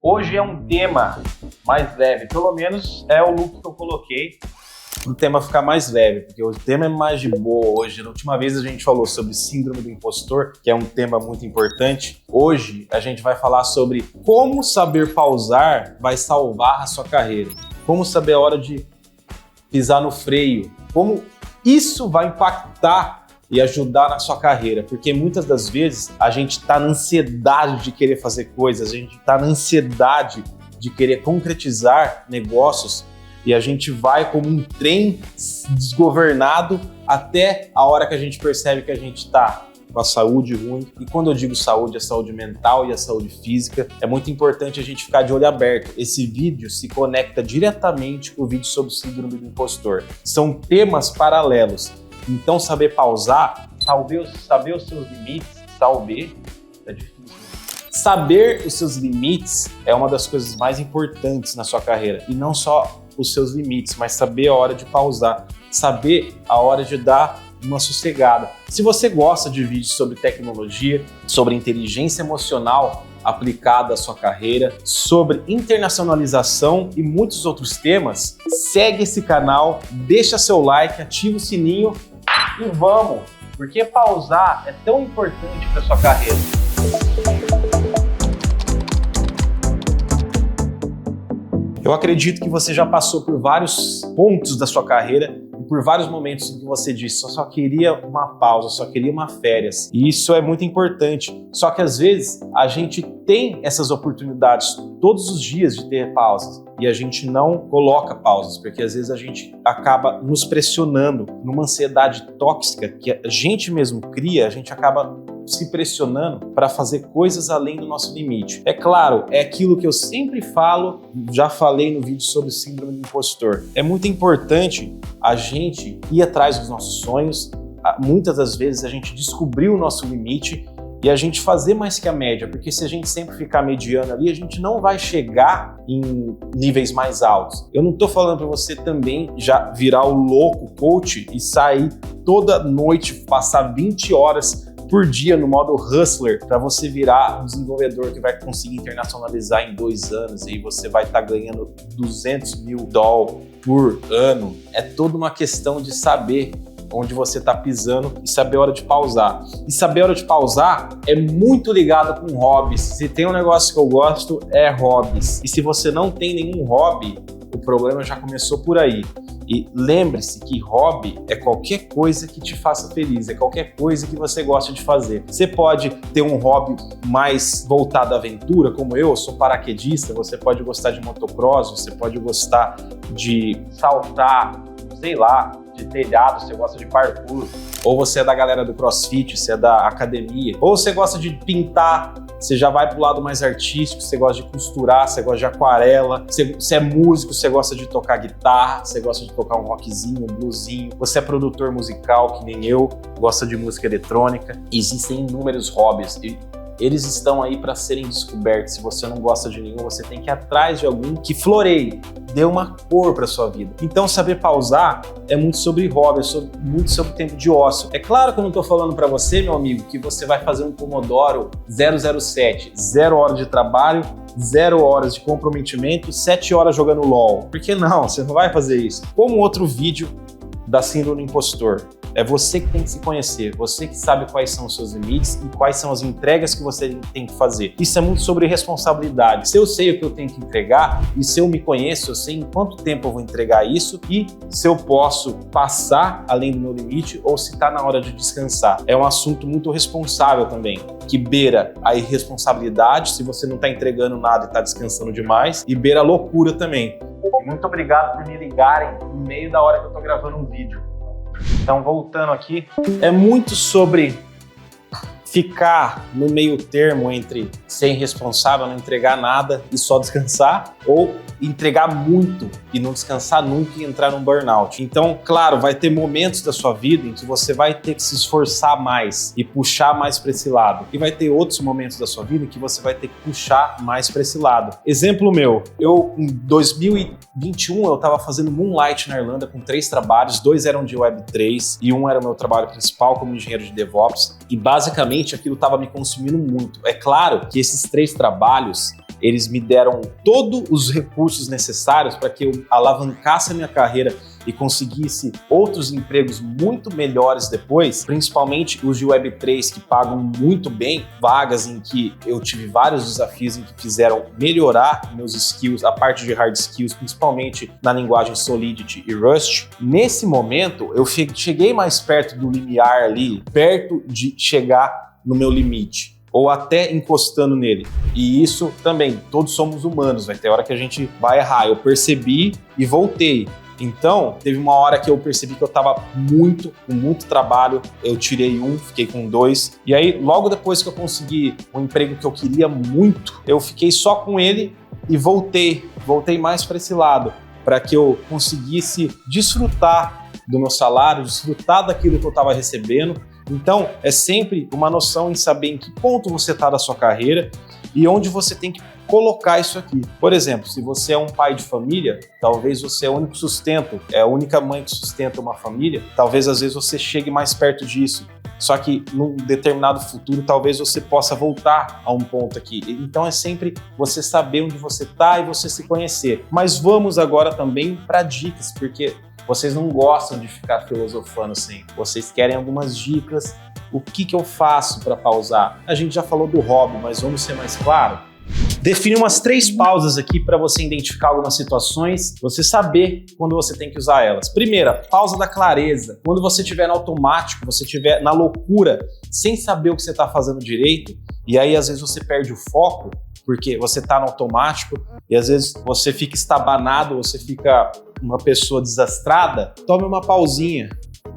Hoje é um tema mais leve, pelo menos é o look que eu coloquei para o tema ficar mais leve, porque o tema é mais de boa hoje. Na última vez a gente falou sobre síndrome do impostor, que é um tema muito importante. Hoje a gente vai falar sobre como saber pausar vai salvar a sua carreira, como saber a hora de pisar no freio, como isso vai impactar e ajudar na sua carreira, porque muitas das vezes a gente está na ansiedade de querer fazer coisas, a gente está na ansiedade de querer concretizar negócios e a gente vai como um trem desgovernado até a hora que a gente percebe que a gente está com a saúde ruim. E quando eu digo saúde, a saúde mental e a saúde física, é muito importante a gente ficar de olho aberto. Esse vídeo se conecta diretamente com o vídeo sobre síndrome do impostor. São temas paralelos. Então, saber pausar, saber os seus limites, é difícil. Saber os seus limites é uma das coisas mais importantes na sua carreira. E não só os seus limites, mas saber a hora de pausar. Saber a hora de dar uma sossegada. Se você gosta de vídeos sobre tecnologia, sobre inteligência emocional aplicada à sua carreira, sobre internacionalização e muitos outros temas, segue esse canal, deixa seu like, ativa o sininho e vamos! Porque pausar é tão importante para sua carreira. Eu acredito que você já passou por vários pontos da sua carreira e por vários momentos em que você disse só queria uma pausa, só queria uma férias. E isso é muito importante. Só que às vezes a gente tem essas oportunidades todos os dias de ter pausas e a gente não coloca pausas, porque às vezes a gente acaba nos pressionando numa ansiedade tóxica que a gente mesmo cria, a gente acaba se pressionando para fazer coisas além do nosso limite. É claro, é aquilo que eu sempre falo, já falei no vídeo sobre síndrome do impostor. É muito importante a gente ir atrás dos nossos sonhos. Muitas das vezes a gente descobrir o nosso limite e a gente fazer mais que a média, porque se a gente sempre ficar mediano ali, a gente não vai chegar em níveis mais altos. Eu não tô falando para você também já virar o louco coach e sair toda noite, passar 20 horas por dia no modo hustler para você virar um desenvolvedor que vai conseguir internacionalizar em 2 anos e você vai estar ganhando $200 mil por ano. É toda uma questão de saber onde você está pisando e saber a hora de pausar. E saber a hora de pausar é muito ligado com hobbies. Se tem um negócio que eu gosto, é hobbies. E se você não tem nenhum hobby, o problema já começou por aí. E lembre-se que hobby é qualquer coisa que te faça feliz, é qualquer coisa que você gosta de fazer. Você pode ter um hobby mais voltado à aventura, como eu sou paraquedista, você pode gostar de motocross, você pode gostar de saltar, sei lá, de telhado, você gosta de parkour, ou você é da galera do CrossFit, você é da academia, ou você gosta de pintar, você já vai pro lado mais artístico, você gosta de costurar, você gosta de aquarela, você é músico, você gosta de tocar guitarra, você gosta de tocar um rockzinho, um bluesinho, você é produtor musical, que nem eu, gosta de música eletrônica. Existem inúmeros hobbies e eles estão aí para serem descobertos. Se você não gosta de nenhum, você tem que ir atrás de algum que floreie, dê uma cor para sua vida. Então, saber pausar é muito sobre hobby, é muito sobre tempo de ócio. É claro que eu não estou falando para você, meu amigo, que você vai fazer um Pomodoro 007, 0 horas de trabalho, 0 horas de comprometimento, 7 horas jogando LOL. Por que não? Você não vai fazer isso. Como outro vídeo da síndrome do impostor. É você que tem que se conhecer, você que sabe quais são os seus limites e quais são as entregas que você tem que fazer. Isso é muito sobre responsabilidade. Se eu sei o que eu tenho que entregar e se eu me conheço, eu sei em quanto tempo eu vou entregar isso e se eu posso passar além do meu limite ou se está na hora de descansar. É um assunto muito responsável também, que beira a irresponsabilidade, se você não está entregando nada e está descansando demais, e beira a loucura também. Muito obrigado por me ligarem no meio da hora que eu estou gravando um vídeo. Então, voltando aqui, é muito sobre ficar no meio termo entre ser irresponsável, não entregar nada e só descansar, ou entregar muito e não descansar nunca e entrar num burnout. Então, claro, vai ter momentos da sua vida em que você vai ter que se esforçar mais e puxar mais para esse lado. E vai ter outros momentos da sua vida em que você vai ter que puxar mais para esse lado. Exemplo meu, em 2021 eu estava fazendo Moonlight na Irlanda com 3 trabalhos, 2 eram de Web3 e 1 era o meu trabalho principal como engenheiro de DevOps. E basicamente aquilo estava me consumindo muito. É claro que esses 3 trabalhos eles me deram todos os recursos necessários para que eu alavancasse a minha carreira e conseguisse outros empregos muito melhores depois, principalmente os de Web3 que pagam muito bem, vagas em que eu tive vários desafios em que fizeram melhorar meus skills, a parte de hard skills, principalmente na linguagem Solidity e Rust. Nesse momento, eu cheguei mais perto do limiar ali, perto de chegar no meu limite, ou até encostando nele. E isso também, todos somos humanos, vai ter hora que a gente vai errar. Eu percebi e voltei. Então, teve uma hora que eu percebi que eu estava com muito trabalho, eu tirei um, fiquei com 2, e aí logo depois que eu consegui um emprego que eu queria muito, eu fiquei só com ele e voltei mais para esse lado, para que eu conseguisse desfrutar do meu salário, desfrutar daquilo que eu estava recebendo. Então, é sempre uma noção em saber em que ponto você está da sua carreira e onde você tem que colocar isso aqui. Por exemplo, se você é um pai de família, talvez você é o único sustento, é a única mãe que sustenta uma família, talvez às vezes você chegue mais perto disso. Só que num determinado futuro, talvez você possa voltar a um ponto aqui. Então é sempre você saber onde você está e você se conhecer. Mas vamos agora também para dicas, porque vocês não gostam de ficar filosofando sempre. Vocês querem algumas dicas. O que eu faço para pausar? A gente já falou do hobby, mas vamos ser mais claro. Define umas 3 pausas aqui para você identificar algumas situações, você saber quando você tem que usar elas. Primeira, pausa da clareza. Quando você estiver no automático, você estiver na loucura, sem saber o que você está fazendo direito, e aí às vezes você perde o foco, porque você está no automático, e às vezes você fica estabanado, você fica uma pessoa desastrada, tome uma pausinha.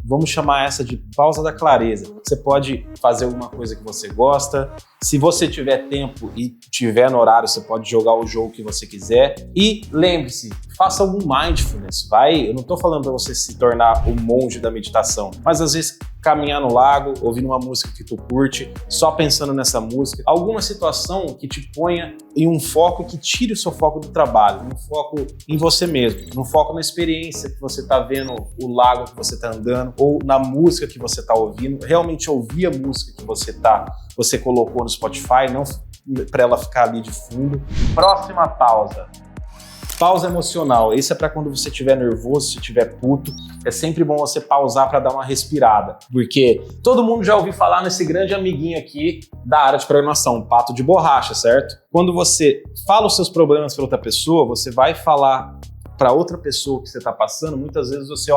Vamos chamar essa de pausa da clareza. Você pode fazer alguma coisa que você gosta. Se você tiver tempo e tiver no horário, você pode jogar o jogo que você quiser. E lembre-se, faça algum mindfulness. Eu não estou falando para você se tornar o monge da meditação, mas às vezes caminhar no lago, ouvindo uma música que tu curte, só pensando nessa música. Alguma situação que te ponha em um foco que tire o seu foco do trabalho, um foco em você mesmo, um foco na experiência que você está vendo, o lago que você está andando, ou na música que você está ouvindo. Realmente ouvir a música que você colocou no Spotify, não para ela ficar ali de fundo. Próxima pausa. Pausa emocional. Isso é para quando você estiver nervoso, se estiver puto. É sempre bom você pausar para dar uma respirada. Porque todo mundo já ouviu falar nesse grande amiguinho aqui da área de programação, pato de borracha, certo? Quando você fala os seus problemas para outra pessoa, você vai falar para outra pessoa que você está passando, muitas vezes você,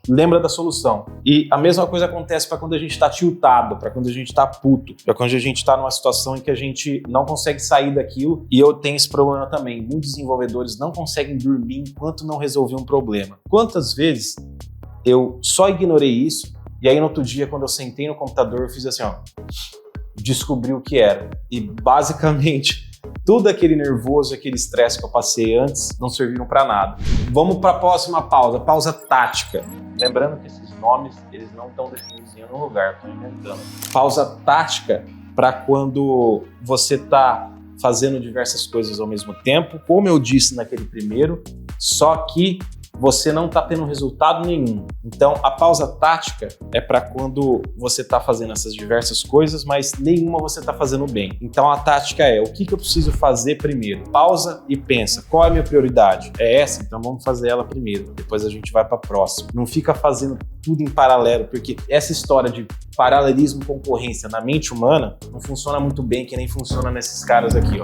lembra da solução. E a mesma coisa acontece para quando a gente está tiltado, para quando a gente está puto, para quando a gente está numa situação em que a gente não consegue sair daquilo. E eu tenho esse problema também. Muitos desenvolvedores não conseguem dormir enquanto não resolver um problema. Quantas vezes eu só ignorei isso e aí no outro dia, quando eu sentei no computador, eu fiz assim, descobri o que era. E basicamente tudo aquele nervoso, aquele estresse que eu passei antes não serviram para nada. Vamos para a próxima pausa, pausa tática. Lembrando que esses nomes, eles não estão definidos em nenhum lugar, estou inventando. Pausa tática para quando você está fazendo diversas coisas ao mesmo tempo, como eu disse naquele primeiro, só que você não está tendo resultado nenhum. Então, a pausa tática é para quando você está fazendo essas diversas coisas, mas nenhuma você está fazendo bem. Então, a tática é, o que eu preciso fazer primeiro? Pausa e pensa, qual é a minha prioridade? É essa? Então, vamos fazer ela primeiro. Depois a gente vai para a próxima. Não fica fazendo tudo em paralelo, porque essa história de paralelismo e concorrência na mente humana não funciona muito bem, que nem funciona nesses caras aqui,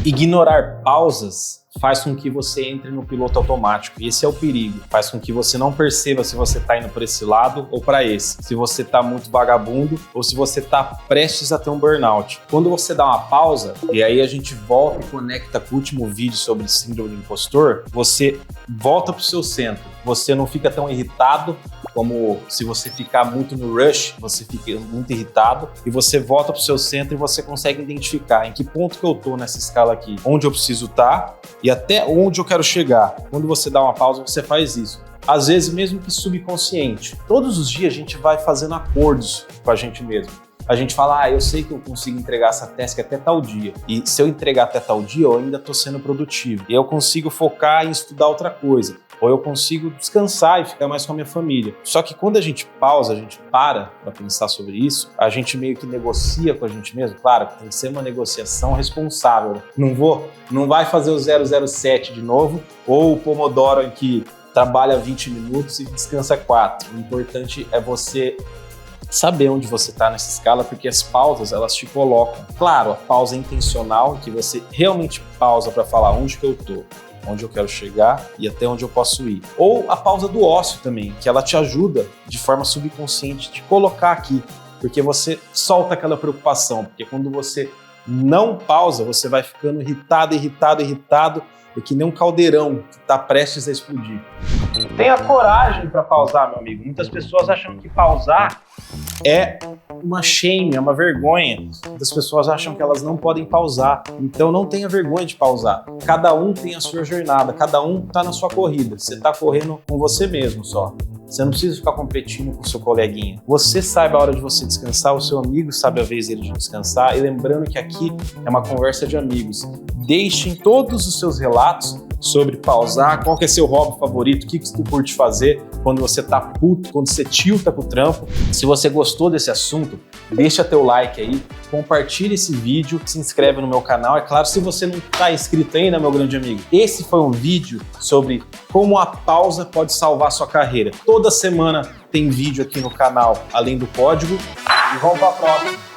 Ignorar pausas faz com que você entre no piloto automático. E esse é o perigo. Faz com que você não perceba se você está indo para esse lado ou para esse. Se você está muito vagabundo ou se você está prestes a ter um burnout. Quando você dá uma pausa, e aí a gente volta e conecta com o último vídeo sobre síndrome do impostor, você volta para o seu centro. Você não fica tão irritado como se você ficar muito no rush, você fica muito irritado e você volta para o seu centro e você consegue identificar em que ponto que eu estou nessa escala aqui, onde eu preciso estar e até onde eu quero chegar. Quando você dá uma pausa, você faz isso. Às vezes, mesmo que subconsciente. Todos os dias a gente vai fazendo acordos com a gente mesmo. A gente fala, eu sei que eu consigo entregar essa task até tal dia. E se eu entregar até tal dia, eu ainda estou sendo produtivo. E eu consigo focar em estudar outra coisa. ou eu consigo descansar e ficar mais com a minha família. Só que quando a gente pausa, a gente para pensar sobre isso, a gente meio que negocia com a gente mesmo. Claro, tem que ser uma negociação responsável. Não vai fazer o 007 de novo, ou o Pomodoro em que trabalha 20 minutos e descansa 4. O importante é você saber onde você está nessa escala, porque as pausas, elas te colocam. Claro, a pausa é intencional, que você realmente pausa para falar onde que eu tô, onde eu quero chegar e até onde eu posso ir. Ou a pausa do ócio também, que ela te ajuda de forma subconsciente te colocar aqui, porque você solta aquela preocupação, porque quando você não pausa, você vai ficando irritado, é que nem um caldeirão que está prestes a explodir. Tenha coragem para pausar, meu amigo. Muitas pessoas acham que pausar é uma shame, é uma vergonha. Muitas pessoas acham que elas não podem pausar. Então não tenha vergonha de pausar. Cada um tem a sua jornada, cada um está na sua corrida. Você está correndo com você mesmo só. Você não precisa ficar competindo com o seu coleguinha. Você sabe a hora de você descansar, o seu amigo sabe a vez dele de descansar. E lembrando que aqui é uma conversa de amigos. Deixem todos os seus relatos sobre pausar, qual que é seu hobby favorito, o que tu curte fazer quando você tá puto, quando você tilta pro trampo. Se você gostou desse assunto, deixa teu like aí, compartilha esse vídeo, se inscreve no meu canal. É claro, se você não tá inscrito ainda, meu grande amigo, esse foi um vídeo sobre como a pausa pode salvar sua carreira. Toda semana tem vídeo aqui no canal, além do código. E vamos pra próxima.